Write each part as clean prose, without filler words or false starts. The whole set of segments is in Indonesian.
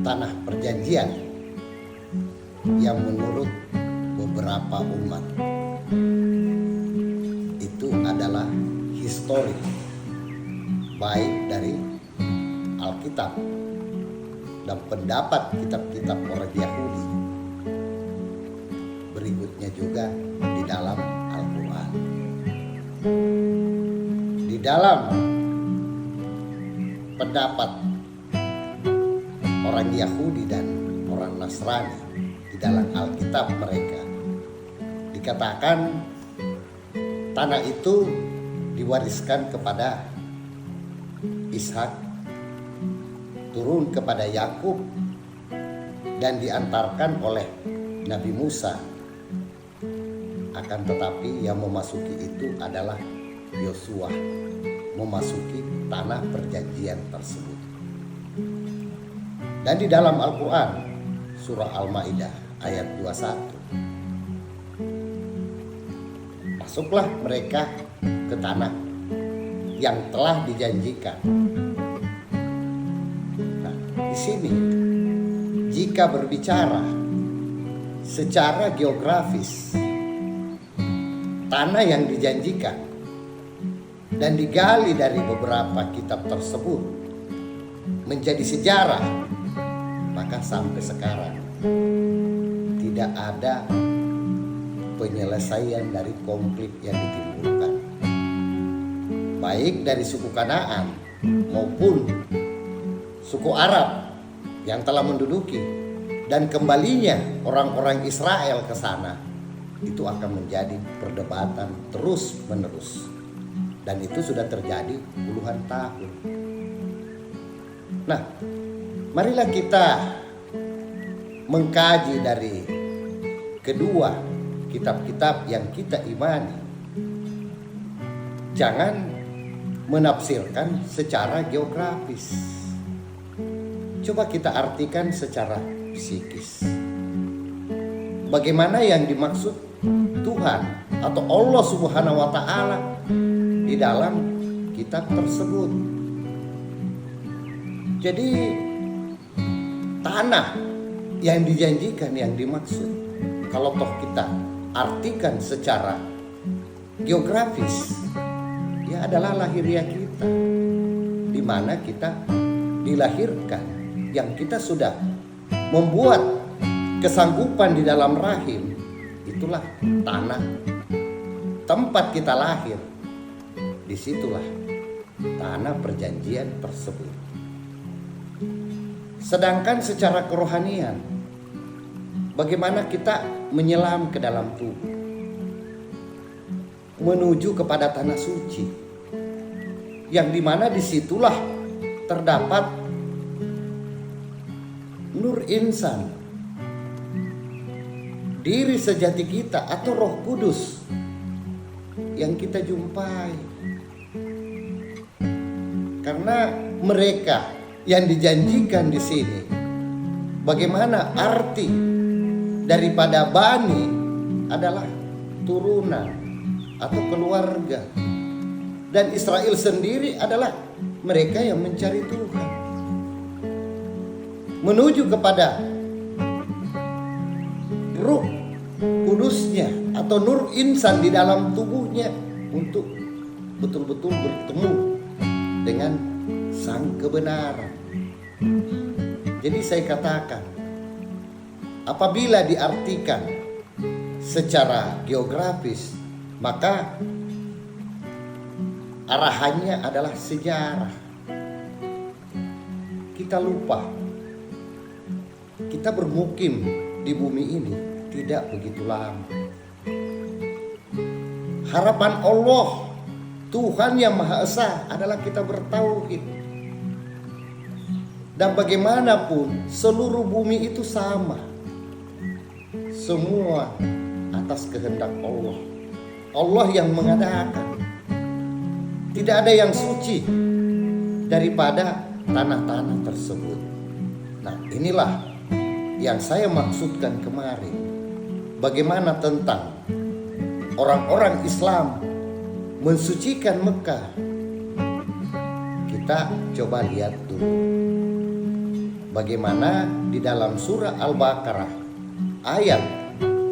tanah perjanjian yang menurut beberapa umat itu adalah historik, baik dari Alkitab dan pendapat kitab-kitab orang Yahudi, berikutnya juga di dalam Al-Quran. Di dalam pendapat orang Yahudi dan orang Nasrani, di dalam Alkitab mereka dikatakan tanah itu diwariskan kepada Ishak, turun kepada Yakub, dan diantarkan oleh Nabi Musa. Akan tetapi yang memasuki itu adalah Yosua, memasuki tanah perjanjian tersebut. Dan di dalam Al-Quran surah Al-Maidah ayat 21, masuklah mereka ke tanah yang telah dijanjikan. Nah, di sini jika berbicara secara geografis, tanah yang dijanjikan dan digali dari beberapa kitab tersebut menjadi sejarah, maka sampai sekarang tidak ada penyelesaian dari konflik yang ditimbulkan, baik dari suku Kanaan maupun suku Arab yang telah menduduki, dan kembalinya orang-orang Israel ke sana. Itu akan menjadi perdebatan terus menerus, dan itu sudah terjadi puluhan tahun. Nah, marilah kita mengkaji dari kedua kitab-kitab yang kita imani. Jangan menafsirkan secara geografis. Coba kita artikan secara psikis. Bagaimana yang dimaksud Tuhan atau Allah Subhanahu wa Ta'ala di dalam kitab tersebut. Jadi tanah yang dijanjikan, yang dimaksud, kalau toh kita artikan secara geografis, ya adalah lahiriah kita, di mana kita dilahirkan, yang kita sudah membuat kesanggupan di dalam rahim. Itulah tanah tempat kita lahir. Disitulah tanah perjanjian tersebut. Sedangkan secara kerohanian, bagaimana kita menyelam ke dalam tubuh menuju kepada tanah suci, yang dimana disitulah terdapat nur insan, diri sejati kita atau Roh Kudus yang kita jumpai. Karena mereka yang dijanjikan di sini, bagaimana arti daripada bani adalah turunan atau keluarga, dan Israel sendiri adalah mereka yang mencari Tuhan, menuju kepada Ruh Kudusnya atau nur insan di dalam tubuhnya untuk betul-betul bertemu dengan sang kebenaran. Jadi saya katakan, apabila diartikan secara geografis, maka arahannya adalah sejarah. Kita lupa, kita bermukim di bumi ini tidak begitu lama. Harapan Allah, Tuhan yang Maha Esa, adalah kita bertauhid. Dan bagaimanapun seluruh bumi itu sama, semua atas kehendak Allah. Allah yang mengadakan. Tidak ada yang suci daripada tanah-tanah tersebut. Nah, inilah yang saya maksudkan kemarin. Bagaimana tentang orang-orang Islam mensucikan Mekah. Kita coba lihat dulu. bagaimana di dalam surah Al-Baqarah ayat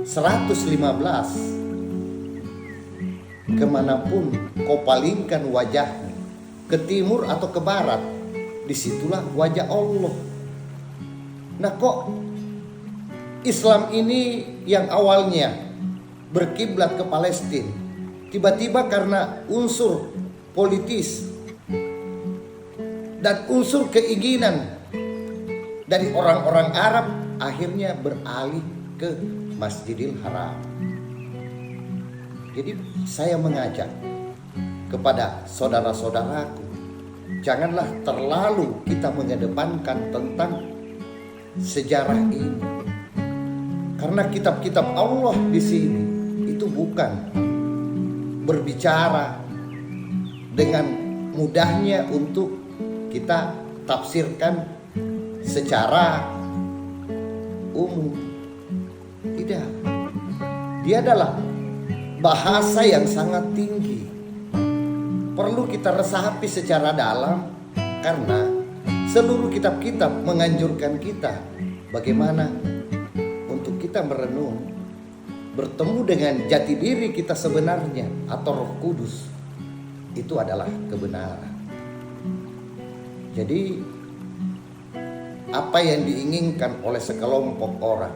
115, kemanapun kau palingkan wajahmu, ke timur atau ke barat, disitulah wajah Allah. Nah, kok Islam ini yang awalnya berkiblat ke Palestina, tiba-tiba karena unsur politis dan unsur keinginan dari orang-orang Arab, akhirnya beralih ke Masjidil Haram. Jadi saya mengajak kepada saudara-saudaraku, janganlah terlalu kita mengedepankan tentang sejarah ini. Karena kitab-kitab Allah di sini itu bukan berbicara dengan mudahnya untuk kita tafsirkan secara umum. Tidak. Dia adalah bahasa yang sangat tinggi. Perlu kita resapi secara dalam, karena seluruh kitab-kitab menganjurkan kita bagaimana kita merenung, bertemu dengan jati diri kita sebenarnya atau Roh Kudus. Itu adalah kebenaran. Jadi apa yang diinginkan oleh sekelompok orang,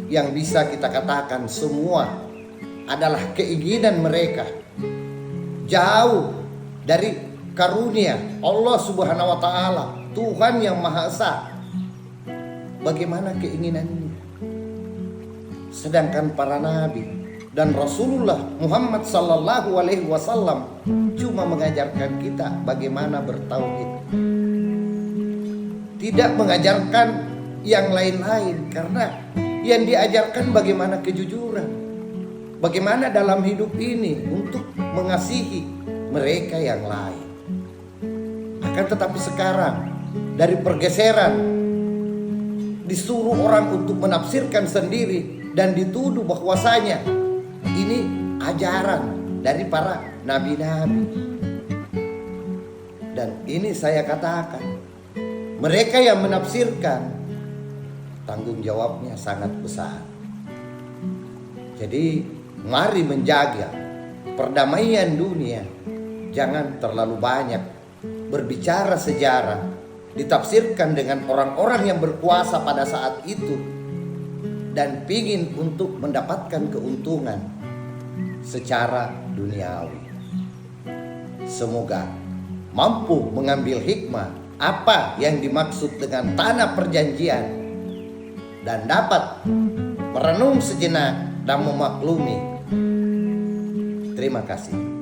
yang bisa kita katakan semua adalah keinginan mereka, jauh dari karunia Allah Subhanahu wa taala, Tuhan yang Maha Esa. Bagaimana keinginannya? Sedangkan para nabi dan Rasulullah Muhammad sallallahu alaihi wasallam cuma mengajarkan kita bagaimana bertauhid. Tidak mengajarkan yang lain-lain, karena yang diajarkan bagaimana kejujuran. Bagaimana dalam hidup ini untuk mengasihi mereka yang lain. Akan tetapi sekarang dari pergeseran, disuruh orang untuk menafsirkan sendiri dan dituduh bahwasanya ini ajaran dari para nabi-nabi. Dan ini saya katakan, mereka yang menafsirkan tanggung jawabnya sangat besar. Jadi mari menjaga perdamaian dunia. Jangan terlalu banyak berbicara sejarah, ditafsirkan dengan orang-orang yang berkuasa pada saat itu dan pingin untuk mendapatkan keuntungan secara duniawi. Semoga mampu mengambil hikmah apa yang dimaksud dengan tanah perjanjian dan dapat merenung sejenak dan memaklumi. Terima kasih.